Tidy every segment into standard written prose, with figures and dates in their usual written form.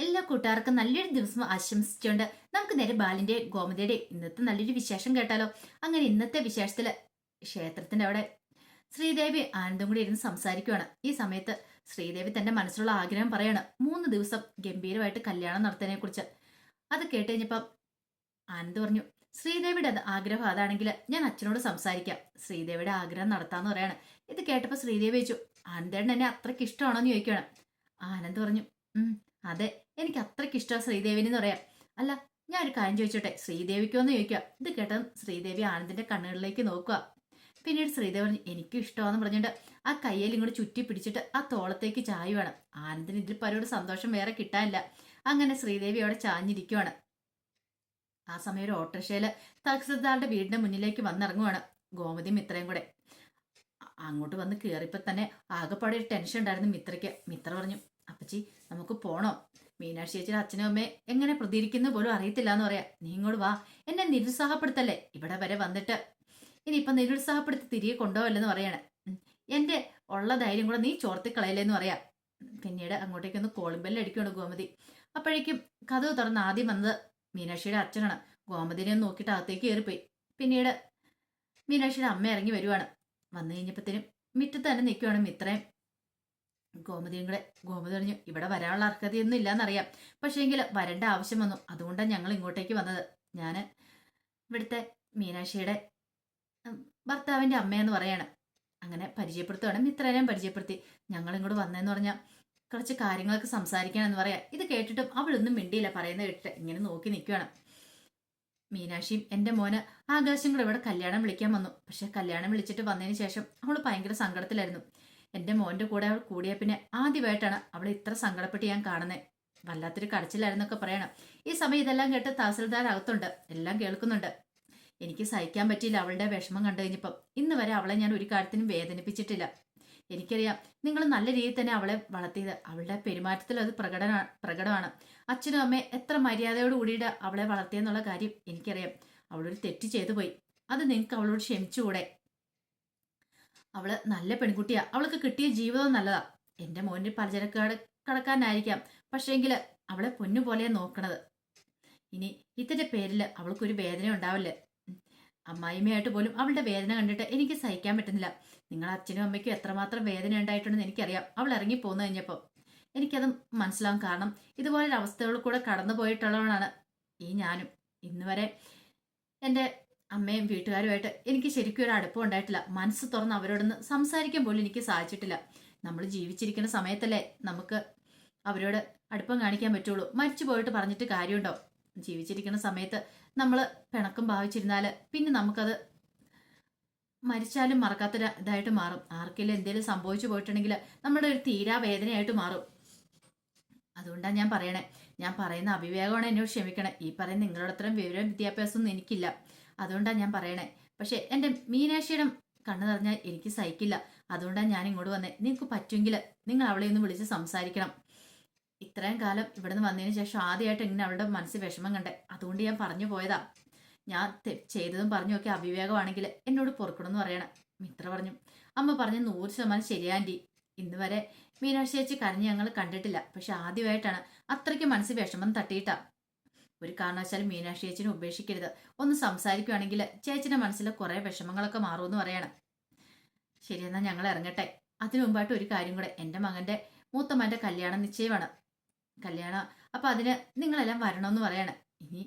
എല്ലാ കൂട്ടുകാർക്കും നല്ലൊരു ദിവസം ആശംസിച്ചുകൊണ്ട് നമുക്ക് നേരെ ബാലിന്റെ ഗോമതിയുടെ ഇന്നത്തെ നല്ലൊരു വിശേഷം കേട്ടാലോ. അങ്ങനെ ഇന്നത്തെ വിശേഷത്തില് ക്ഷേത്രത്തിന്റെ അവിടെ ശ്രീദേവി ആനന്ദും കൂടി ഇരുന്ന് സംസാരിക്കുവാണ്. ഈ സമയത്ത് ശ്രീദേവി തന്റെ മനസ്സിലുള്ള ആഗ്രഹം പറയാണ്, 3 ദിവസം ഗംഭീരമായിട്ട് കല്യാണം നടത്തുന്നതിനെ കുറിച്ച്. അത് കേട്ട് കഴിഞ്ഞപ്പം ആനന്ദ് പറഞ്ഞു, ശ്രീദേവിയുടെ ആഗ്രഹം അതാണെങ്കിൽ ഞാൻ അച്ഛനോട് സംസാരിക്കാം, ശ്രീദേവിയുടെ ആഗ്രഹം നടത്താന്ന് പറയാണ്. ഇത് കേട്ടപ്പോ ശ്രീദേവി ചോദിച്ചു, ആനന്ദേട്ടൻ എന്നെ അത്രയ്ക്ക് ഇഷ്ടമാണോന്ന് ചോദിക്കുകയാണ്. ആനന്ദ് പറഞ്ഞു, അതെ, എനിക്ക് അത്രയ്ക്ക് ഇഷ്ടമാണ് ശ്രീദേവിനെ എന്ന് പറയാം. അല്ല, ഞാൻ ഒരു കാര്യം ചോദിച്ചോട്ടെ, ശ്രീദേവിക്കോന്ന് ചോദിക്കുക. ഇത് കേട്ടതും ശ്രീദേവി ആനന്ദിന്റെ കണ്ണുകളിലേക്ക് നോക്കുക. പിന്നീട് ശ്രീദേവി പറഞ്ഞു, എനിക്കും ഇഷ്ടമാണെന്ന് പറഞ്ഞിട്ട് ആ കയ്യിൽ ഇങ്ങോട്ട് ചുറ്റി പിടിച്ചിട്ട് ആ തോളത്തേക്ക് ചായുവാണ്. ആനന്ദിന് ഇതിൽ പലരോട് സന്തോഷം വേറെ കിട്ടാനില്ല. അങ്ങനെ ശ്രീദേവി അവിടെ ചാഞ്ഞിരിക്കുവാണ്. ആ സമയം ഒരു ഓട്ടോറിക്ഷയില് തഹസിൽദാറുടെ വീടിന്റെ മുന്നിലേക്ക് വന്നിറങ്ങുവാണ് ഗോമതിയും മിത്രയും കൂടെ. അങ്ങോട്ട് വന്ന് കയറിയപ്പോ തന്നെ ആകെപ്പാടെ ഒരു ടെൻഷൻ ഉണ്ടായിരുന്നു മിത്രയ്ക്ക്. മിത്ര പറഞ്ഞു, അപ്പച്ചി നമുക്ക് പോണോ? മീനാക്ഷി ചേച്ചിയുടെ അച്ഛനും അമ്മയെ എങ്ങനെ പ്രതികരിക്കുന്ന പോലും അറിയത്തില്ല എന്ന് പറയാ. നീ ഇങ്ങോട്ട് വാ, എന്നെ നിരുത്സാഹപ്പെടുത്തല്ലേ, ഇവിടെ വരെ വന്നിട്ട് ഇനിയിപ്പൊ നിരുത്സാഹപ്പെടുത്തി തിരികെ കൊണ്ടുപോകല്ലെന്ന് പറയാണ്. എന്റെ ഉള്ള ധൈര്യം കൂടെ നീ ചോർത്തിക്കളയല്ലേന്ന് പറയാ. പിന്നീട് അങ്ങോട്ടേക്കൊന്ന് കോളിംബെല്ല് അടിക്കുകയാണ് ഗോമതി. അപ്പോഴേക്കും കഥവ് തുറന്ന് ആദ്യം വന്നത് മീനാക്ഷിയുടെ അച്ഛനാണ്. ഗോമതിനെ ഒന്ന് നോക്കിയിട്ട് അകത്തേക്ക് കയറിപ്പോയി. പിന്നീട് മീനാക്ഷിയുടെ അമ്മ ഇറങ്ങി വരുവാണ്. വന്നു കഴിഞ്ഞപ്പോഴത്തേനും മുറ്റത്ത് തന്നെ നിൽക്കുവാണ് മിത്രയും ഗോമതിയും കൂടെ. ഗോമതി പറഞ്ഞു, ഇവിടെ വരാനുള്ള അർഹതയൊന്നും ഇല്ലാന്നറിയാം, പക്ഷേ എങ്കിൽ വരേണ്ട ആവശ്യം വന്നു, അതുകൊണ്ടാണ് ഞങ്ങൾ ഇങ്ങോട്ടേക്ക് വന്നത്. ഞാൻ ഇവിടുത്തെ മീനാക്ഷിയുടെ ഭർത്താവിന്റെ അമ്മയെന്ന് പറയാണ്. അങ്ങനെ പരിചയപ്പെടുത്തുവാണ്. മിത്രേനെയും പരിചയപ്പെടുത്തി. ഞങ്ങൾ ഇങ്ങോട്ട് വന്നതെന്ന് പറഞ്ഞാൽ കുറച്ച് കാര്യങ്ങളൊക്കെ സംസാരിക്കാനെന്ന് പറയാം. ഇത് കേട്ടിട്ടും അവളൊന്നും മിണ്ടിയില്ല. പറയുന്നത് കേട്ടിട്ട് ഇങ്ങനെ നോക്കി നിൽക്കുകയാണ്. മീനാക്ഷിയും എൻ്റെ മോന് ആകാശം കൂടെ ഇവിടെ കല്യാണം വിളിക്കാൻ വന്നു. പക്ഷെ കല്യാണം വിളിച്ചിട്ട് വന്നതിന് ശേഷം അവൾ ഭയങ്കര സങ്കടത്തിലായിരുന്നു. എൻ്റെ മോൻ്റെ കൂടെ അവൾ കൂടിയ പിന്നെ ആദ്യമായിട്ടാണ് അവൾ ഇത്ര സങ്കടപ്പെട്ട് ഞാൻ കാണുന്നത്. വല്ലാത്തൊരു കടച്ചിലായിരുന്നൊക്കെ പറയണം. ഈ സമയം ഇതെല്ലാം കേട്ട് തഹസിൽദാർ അകത്തുണ്ട്, എല്ലാം കേൾക്കുന്നുണ്ട്. എനിക്ക് സഹിക്കാൻ പറ്റിയില്ല അവളുടെ വിഷമം കണ്ടു കഴിഞ്ഞപ്പം. ഇന്ന് വരെ അവളെ ഞാൻ ഒരു കാര്യത്തിനും വേദനിപ്പിച്ചിട്ടില്ല. എനിക്കറിയാം നിങ്ങൾ നല്ല രീതിയിൽ തന്നെ അവളെ വളർത്തിയത്. അവളുടെ പെരുമാറ്റത്തിൽ അത് പ്രകടമാണ്. അച്ഛനും അമ്മയും എത്ര മര്യാദയോട് കൂടിയിട്ട് അവളെ വളർത്തിയെന്നുള്ള കാര്യം എനിക്കറിയാം. അവളൊരു തെറ്റ് ചെയ്തു പോയി, അത് നിങ്ങൾക്ക് അവളോട് ക്ഷമിച്ചുകൂടെ? അവള് നല്ല പെൺകുട്ടിയാ, അവൾക്ക് കിട്ടിയ ജീവിതവും നല്ലതാ. എന്റെ മോന്റെ പലചരക്ക് കടക്കാനായിരിക്കാം, പക്ഷേങ്കില് അവളെ പൊന്നുപോലെ നോക്കണത്. ഇനി ഇതിന്റെ പേരില് അവൾക്കൊരു വേദന ഉണ്ടാവില്ലേ? അമ്മായിമ്മയായിട്ട് പോലും അവളുടെ വേദന കണ്ടിട്ട് എനിക്ക് സഹിക്കാൻ പറ്റുന്നില്ല. നിങ്ങൾ അച്ഛനും അമ്മയ്ക്കും എത്രമാത്രം വേദന ഉണ്ടായിട്ടുണ്ടെന്ന് എനിക്കറിയാം. അവൾ ഇറങ്ങി പോന്നു കഴിഞ്ഞപ്പോൾ എനിക്കത് മനസ്സിലാവും. കാരണം ഇതുപോലൊരു അവസ്ഥകൾ കൂടെ കടന്നു പോയിട്ടുള്ളവനാണ് ഈ ഞാനും. ഇന്ന് വരെ എൻ്റെ അമ്മയും വീട്ടുകാരുമായിട്ട് എനിക്ക് ശരിക്കും ഒരു അടുപ്പം ഉണ്ടായിട്ടില്ല. മനസ്സ് തുറന്ന് അവരോടൊന്ന് സംസാരിക്കാൻ പോലും എനിക്ക് സാധിച്ചിട്ടില്ല. നമ്മൾ ജീവിച്ചിരിക്കുന്ന സമയത്തല്ലേ നമുക്ക് അവരോട് അടുപ്പം കാണിക്കാൻ പറ്റുള്ളൂ. മരിച്ചു പോയിട്ട് പറഞ്ഞിട്ട് കാര്യമുണ്ടോ? ജീവിച്ചിരിക്കുന്ന സമയത്ത് നമ്മൾ പിണക്കം ഭാവിച്ചിരുന്നാൽ പിന്നെ നമുക്കത് മരിച്ചാലും മറക്കാത്തൊരു ഇതായിട്ട് മാറും. ആർക്കെങ്കിലും എന്തെങ്കിലും സംഭവിച്ചു പോയിട്ടുണ്ടെങ്കിൽ നമ്മുടെ ഒരു തീരാ വേദനയായിട്ട് മാറും. അതുകൊണ്ടാണ് ഞാൻ പറയണേ. ഞാൻ പറയുന്ന അവിവേകമാണ്, എന്നോട് ക്ഷമിക്കണേ. ഈ പറയുന്ന നിങ്ങളുടെ അത്രയും വിവരം വിദ്യാഭ്യാസമൊന്നും എനിക്കില്ല, അതുകൊണ്ടാണ് ഞാൻ പറയണേ. പക്ഷെ എൻ്റെ മീനാക്ഷിയുടെ കണ്ണു നിറഞ്ഞാൽ എനിക്ക് സഹിക്കില്ല. അതുകൊണ്ടാണ് ഞാൻ ഇങ്ങോട്ട് വന്നേ. നിങ്ങൾക്ക് പറ്റുമെങ്കിൽ നിങ്ങൾ അവളെ ഒന്ന് വിളിച്ച് സംസാരിക്കണം. ഇത്രയും കാലം ഇവിടുന്ന് വന്നതിന് ശേഷം ആദ്യമായിട്ട് ഇങ്ങനെ അവളുടെ മനസ്സിൽ വിഷമം കണ്ടേ, അതുകൊണ്ട് ഞാൻ പറഞ്ഞു പോയതാ. ഞാൻ ചെയ്തതും പറഞ്ഞൊക്കെ അവിവേകമാണെങ്കിൽ എന്നോട് പൊറുക്കണമെന്ന് പറയണം. മിത്ര പറഞ്ഞു, അമ്മ പറഞ്ഞ് 100% ശരിയാൻറ്റി. ഇന്ന് വരെ മീനാക്ഷി ചേച്ചി കരഞ്ഞ് ഞങ്ങൾ കണ്ടിട്ടില്ല, പക്ഷെ ആദ്യമായിട്ടാണ് അത്രയ്ക്ക് മനസ്സിൽ വിഷമം തട്ടിയിട്ടാ. ഒരു കാരണവശാലും മീനാക്ഷി ചേച്ചിനെ ഉപേക്ഷിക്കരുത്. ഒന്ന് സംസാരിക്കുകയാണെങ്കിൽ ചേച്ചിന്റെ മനസ്സിലെ കുറെ വിഷമങ്ങളൊക്കെ മാറുമെന്ന് പറയണം. ശരിയെന്നാ ഞങ്ങൾ ഇറങ്ങട്ടെ. അതിനു മുമ്പായിട്ട് ഒരു കാര്യം കൂടെ, എൻ്റെ മകന്റെ മൂത്തമ്മന്റെ കല്യാണം നിശ്ചയമാണ്. കല്യാണം അപ്പൊ അതിന് നിങ്ങളെല്ലാം വരണമെന്ന് പറയാണ്. ഇനി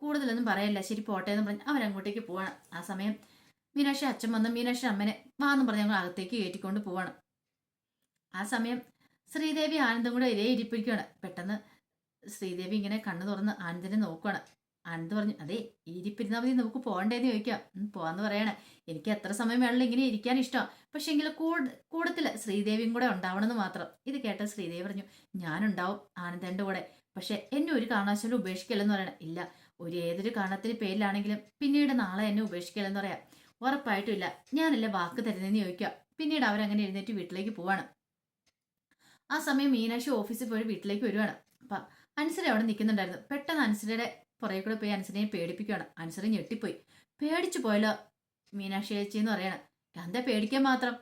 കൂടുതലൊന്നും പറയല്ല, ശരി പോട്ടെ എന്ന് പറഞ്ഞ് അവരങ്ങോട്ടേക്ക് പോവാണ്. ആ സമയം മീനാക്ഷി അച്ഛൻ വന്ന് മീനാക്ഷി അമ്മനെ വാന്നും പറഞ്ഞ് ഞങ്ങൾ അകത്തേക്ക് കയറ്റിക്കൊണ്ട് പോവാണ്. ആ സമയം ശ്രീദേവി ആനന്ദും കൂടെ ഇതേ ഇരിപ്പിരിക്കുകയാണ്. പെട്ടെന്ന് ശ്രീദേവി ഇങ്ങനെ കണ്ണു തുറന്ന് ആനന്ദിനെ നോക്കുവാണ്. ആനന്ദ് പറഞ്ഞു, അതെ, ഇരിപ്പിരുന്നാൽ മതി, നമുക്ക് പോകണ്ടേന്ന് ചോദിക്കാം. പോവാന്ന് പറയണേ. എനിക്ക് എത്ര സമയം വേണമെങ്കിലും ഇങ്ങനെ ഇരിക്കാൻ ഇഷ്ടമാണ്, പക്ഷെ എങ്കിൽ കൂടത്തില് ശ്രീദേവിയും കൂടെ ഉണ്ടാവണമെന്ന് മാത്രം. ഇത് കേട്ട ശ്രീദേവി പറഞ്ഞു, ഞാനുണ്ടാവും ആനന്ദന്റെ കൂടെ, പക്ഷെ എന്നെ ഒരു കാരണവശാലും ഉപേക്ഷിക്കല്ലെന്ന് പറയണേ. ഇല്ല, ഏതൊരു കാരണത്തിന് പേരിലാണെങ്കിലും പിന്നീട് നാളെ എന്നെ ഉപേക്ഷിക്കലെന്ന് പറയാം. ഉറപ്പായിട്ടും ഇല്ല, ഞാനല്ലേ വാക്ക് തരുന്നതെന്ന് ചോദിക്കുക. പിന്നീട് അവരങ്ങനെ എഴുന്നേറ്റ് വീട്ടിലേക്ക് പോവാണ്. ആ സമയം മീനാക്ഷി ഓഫീസിൽ പോയി വീട്ടിലേക്ക് വരുവാണ്. അപ്പൊ അൻസര അവിടെ നിൽക്കുന്നുണ്ടായിരുന്നു. പെട്ടെന്ന് അൻസരയുടെ പുറകെ കൂടെ പോയി അൻസരയെ പേടിപ്പിക്കുകയാണ്. അൻസര ഞെട്ടിപ്പോയി. പേടിച്ചു പോയല്ലോ മീനാക്ഷി ചേച്ചി എന്ന് പറയണം. എന്താ പേടിക്കാൻ മാത്രം?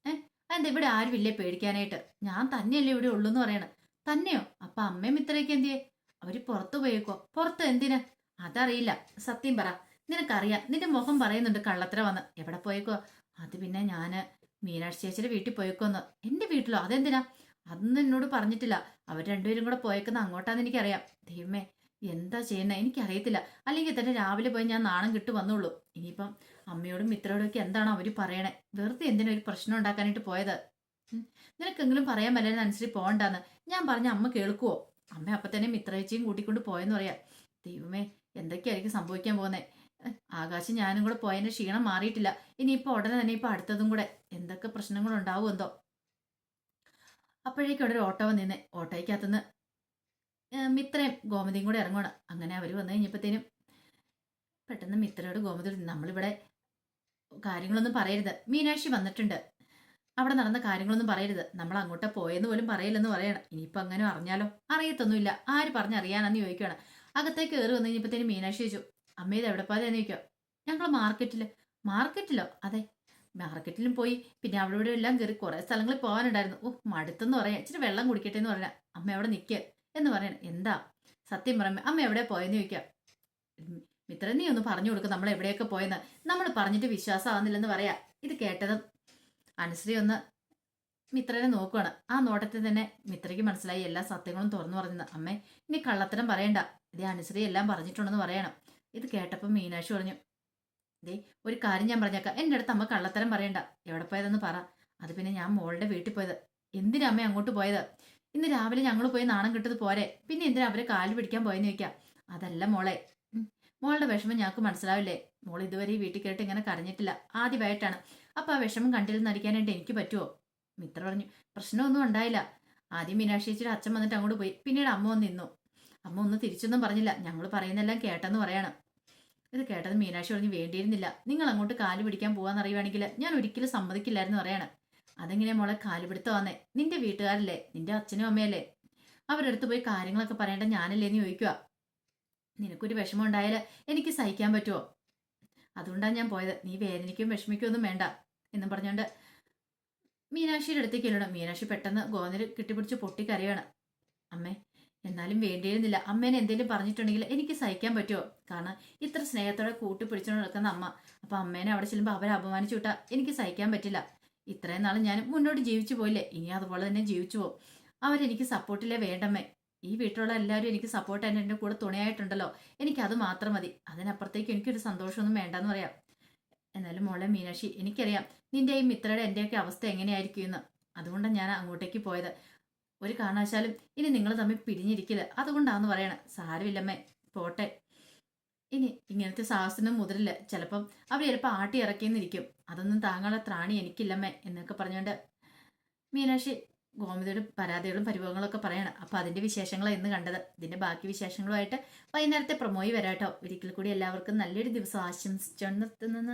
അതെന്താ ഇവിടെ ആരുമില്ലേ പേടിക്കാനായിട്ട്? ഞാൻ തന്നെയല്ലേ ഇവിടെ ഉള്ളൂ എന്ന് പറയണം. തന്നെയോ? അപ്പൊ അമ്മയും മിത്രയ്ക്ക് എന്തിയെ? അവര് പുറത്തു പോയേക്കോ? പുറത്ത് എന്തിന്? അതറിയില്ല. സത്യം പറ. നിനക്കറിയാം, നിന്റെ മുഖം പറയുന്നുണ്ട് കള്ളത്തര വന്ന്. എവിടെ പോയേക്കോ? അത് പിന്നെ ഞാന് മീനാക്ഷി ചേച്ചിയുടെ വീട്ടിൽ പോയേക്കോന്ന്. എന്റെ വീട്ടിലോ? അതെന്തിനാ? അതൊന്നും എന്നോട് പറഞ്ഞിട്ടില്ല. അവർ രണ്ടുപേരും കൂടെ പോയേക്കുന്ന അങ്ങോട്ടാന്ന് എനിക്കറിയാം. ദൈവമേ, എന്താ ചെയ്യുന്നത് എനിക്കറിയത്തില്ല. അല്ലെങ്കിൽ തന്നെ രാവിലെ പോയി ഞാൻ നാണം കിട്ടു വന്നുള്ളൂ. ഇനിയിപ്പം അമ്മയോടും മിത്രയോടും ഒക്കെ എന്താണ് അവര് പറയണേ? വെറുതെ എന്തിനാ ഒരു പ്രശ്നം ഉണ്ടാക്കാനായിട്ട് പോയത്? ഉം. നിനക്കെങ്കിലും പറയാൻ പറ്റുന്ന അനുസരിച്ച് പോകണ്ടാന്ന് ഞാൻ പറഞ്ഞ അമ്മ കേൾക്കുവോ? അമ്മ അപ്പൊ തന്നെ മിത്രേച്ചിയും കൂട്ടിക്കൊണ്ട് പോയെന്ന് പറയാം. ദൈവമേ, എന്തൊക്കെയായിരിക്കും സംഭവിക്കാൻ പോകുന്നത്? ആകാശം ഞാനും കൂടെ പോയതിന്റെ ക്ഷീണം മാറിയിട്ടില്ല. ഇനിയിപ്പോ ഉടനെ തന്നെ ഇപ്പൊ അടുത്തതും കൂടെ എന്തൊക്കെ പ്രശ്നങ്ങളുണ്ടാവും എന്തോ. അപ്പോഴേക്കും അവിടെ ഒരു ഓട്ടോ വന്നിരുന്നേ. ഓട്ടോയ്ക്കകത്തുനിന്ന് മിത്രയും ഗോമതിയും കൂടെ ഇറങ്ങണം. അങ്ങനെ അവർ വന്നു കഴിഞ്ഞപ്പോഴത്തേനും പെട്ടെന്ന് മിത്രയോട് ഗോമതി, നമ്മളിവിടെ കാര്യങ്ങളൊന്നും പറയരുത്. മീനാക്ഷി വന്നിട്ടുണ്ട്. അവിടെ നടന്ന കാര്യങ്ങളൊന്നും പറയരുത്. നമ്മൾ അങ്ങോട്ട് പോയെന്ന് പോലും പറയില്ലെന്ന് പറയണം. ഇനിയിപ്പോൾ അങ്ങനെ അറിഞ്ഞാലോ? അറിയത്തൊന്നുമില്ല. ആര് പറഞ്ഞറിയാനാന്ന് ചോദിക്കുകയാണ്. അകത്തേക്ക് കയറി വന്നു കഴിഞ്ഞപ്പോഴത്തേനും മീനാക്ഷി ചോദിച്ചു, അമ്മ ഇത് എവിടെ പോയതെന്ന് ചോദിക്കുക. ഞങ്ങൾ മാർക്കറ്റിൽ. മാർക്കറ്റിലോ? അതെ, മാർക്കറ്റിലും പോയി. പിന്നെ അവിടെ ഇവിടെ എല്ലാം കയറി കുറേ സ്ഥലങ്ങളിൽ പോകാനുണ്ടായിരുന്നു. ഓ, മടുത്തെന്ന് പറയാം. ഇച്ചിരി വെള്ളം കുടിക്കട്ടെ എന്ന് പറയാം. അമ്മ എവിടെ നിൽക്കുക എന്ന് പറയണം. എന്താ സത്യം പറയാം, അമ്മ എവിടെ പോയെന്ന് ചോദിക്കാം. മിത്ര, നീ ഒന്ന് പറഞ്ഞു കൊടുക്കും നമ്മൾ എവിടെയൊക്കെ പോയെന്ന്. നമ്മൾ പറഞ്ഞിട്ട് വിശ്വാസമാകുന്നില്ലെന്ന് പറയാ. ഇത് കേട്ടതും അനുശ്രീ ഒന്ന് മിത്രനെ നോക്കുകയാണ്. ആ നോട്ടത്തിൽ തന്നെ മിത്രയ്ക്ക് മനസ്സിലായി എല്ലാ സത്യങ്ങളും തുറന്നു പറഞ്ഞത്. അമ്മേ, ഇനി കള്ളത്തരം പറയണ്ട. ഇതേ അനുശ്രീ എല്ലാം പറഞ്ഞിട്ടുണ്ടെന്ന് പറയണം. ഇത് കേട്ടപ്പോൾ മീനാക്ഷി പറഞ്ഞു, ദേ ഒരു കാര്യം ഞാൻ പറഞ്ഞേക്കാം. എൻ്റെ അടുത്ത് അമ്മ കള്ളത്തരം പറയണ്ട. എവിടെ പോയതെന്ന് പറ. അത് പിന്നെ ഞാൻ മോളുടെ വീട്ടിൽ പോയത്. എന്തിനാ അമ്മ അങ്ങോട്ട് പോയത്? ഇന്ന് രാവിലെ ഞങ്ങൾ പോയി നാണം കിട്ടത് പോരെ? പിന്നെ എന്തിനാ അവരെ കാല് പിടിക്കാൻ പോയെന്ന് ചോദിക്കാം. അതല്ല മോളെ, മോളുടെ വിഷമം ഞങ്ങൾക്ക് മനസ്സിലാവില്ലേ? മോൾ ഇതുവരെ ഈ വീട്ടിൽ കേട്ട് ഇങ്ങനെ കരഞ്ഞിട്ടില്ല. ആദ്യമായിട്ടാണ്. അപ്പൊ ആ വിഷമം കണ്ടിരുന്ന് നടിക്കാനായിട്ട് എനിക്ക് പറ്റുമോ? മിത്ര പറഞ്ഞു, പ്രശ്നമൊന്നും ഉണ്ടായില്ല. ആദ്യം മീനാക്ഷി ചേച്ചിയുടെ അച്ഛൻ വന്നിട്ട് അങ്ങോട്ട് പോയി. പിന്നീട് അമ്മ വന്ന് നിന്നു. അമ്മ ഒന്നും തിരിച്ചൊന്നും പറഞ്ഞില്ല. ഞങ്ങൾ പറയുന്നെല്ലാം കേട്ടെന്ന് പറയണം. ഇത് കേട്ടത് മീനാക്ഷി പറഞ്ഞു, വേണ്ടിയിരുന്നില്ല. നിങ്ങൾ അങ്ങോട്ട് കാല് പിടിക്കാൻ പോവാന്നറിയുവാണെങ്കിൽ ഞാൻ ഒരിക്കലും സമ്മതിക്കില്ലായിരുന്നു പറയണം. അതെങ്ങനെയാ മോളെ കാലുപിടുത്തം വന്നേ? നിന്റെ വീട്ടുകാരല്ലേ, നിന്റെ അച്ഛനും അമ്മയല്ലേ? അവരടുത്ത് പോയി കാര്യങ്ങളൊക്കെ പറയേണ്ട ഞാനല്ലേ എന്ന് ചോദിക്കുക. നിനക്കൊരു വിഷമം ഉണ്ടായാൽ എനിക്ക് സഹിക്കാൻ പറ്റുമോ? അതുകൊണ്ടാണ് ഞാൻ പോയത്. നീ വേദനിക്കും വിഷമിക്കും ഒന്നും വേണ്ട എന്നും പറഞ്ഞുകൊണ്ട് മീനാക്ഷിയുടെ അടുത്തേക്ക് ചെല്ലണം. മീനാക്ഷി പെട്ടെന്ന് ഗോതര് കെട്ടിപ്പിടിച്ച് പൊട്ടിക്കരയാണ്. അമ്മേ, എന്നാലും വേണ്ടിയിരുന്നില്ല. അമ്മേനെ എന്തെങ്കിലും പറഞ്ഞിട്ടുണ്ടെങ്കിൽ എനിക്ക് സഹിക്കാൻ പറ്റുമോ? കാരണം ഇത്ര സ്നേഹത്തോടെ കൂട്ടിപ്പിടിച്ചുകൊണ്ട് നടക്കുന്ന അമ്മ. അപ്പൊ അമ്മേനെ അവിടെ ചെല്ലുമ്പോൾ അവരെ അപമാനിച്ചു വിട്ടാൽ എനിക്ക് സഹിക്കാൻ പറ്റില്ല. ഇത്രയും നാൾ ഞാൻ മുന്നോട്ട് ജീവിച്ചു പോയില്ലേ, ഇനി അതുപോലെ തന്നെ ജീവിച്ചു പോകും. അവരെനിക്ക് സപ്പോർട്ടില്ലേ വേണ്ടമ്മേ. ഈ വീട്ടിലുള്ള എല്ലാവരും എനിക്ക് സപ്പോർട്ട് തന്നെ എൻ്റെ കൂടെ തുണയായിട്ടുണ്ടല്ലോ. എനിക്കത് മാത്രം മതി. അതിനപ്പുറത്തേക്ക് എനിക്കൊരു സന്തോഷമൊന്നും വേണ്ടെന്ന് പറയാം. എന്നാലും മോളെ മീനാക്ഷി, എനിക്കറിയാം നിന്റെ ഈ മിത്രയുടെ എൻ്റെയൊക്കെ അവസ്ഥ എങ്ങനെയായിരിക്കും എന്ന്. അതുകൊണ്ടാണ് ഞാൻ അങ്ങോട്ടേക്ക് പോയത്. ഒരു കാരണവശാലും ഇനി നിങ്ങൾ തമ്മിൽ പിരിഞ്ഞിരിക്കില്ല. അതുകൊണ്ടാന്ന് പറയണം. സാരമില്ലമ്മേ, പോട്ടെ. ഇനി ഇങ്ങനത്തെ സാഹസത്തിനും മുതലില്ല. ചിലപ്പം അവർ ചിലപ്പോൾ ആട്ടി ഇറക്കിയെന്നിരിക്കും. അതൊന്നും താങ്കളുടെ ത്രാണി എനിക്കില്ലമ്മേ എന്നൊക്കെ പറഞ്ഞുകൊണ്ട് മീനാക്ഷി ഗോമതിയുടെ പരാതികളും പരിഭവങ്ങളൊക്കെ പറയണം. അപ്പൊ അതിന്റെ വിശേഷങ്ങളാണ് ഇന്ന് കണ്ടത്. ഇതിന്റെ ബാക്കി വിശേഷങ്ങളുമായിട്ട് വൈകുന്നേരത്തെ പ്രൊമോയി വരാട്ടോ. ഒരിക്കൽ കൂടി എല്ലാവർക്കും നല്ലൊരു ദിവസം ആശംസിച്ചു നിർത്തുന്നു.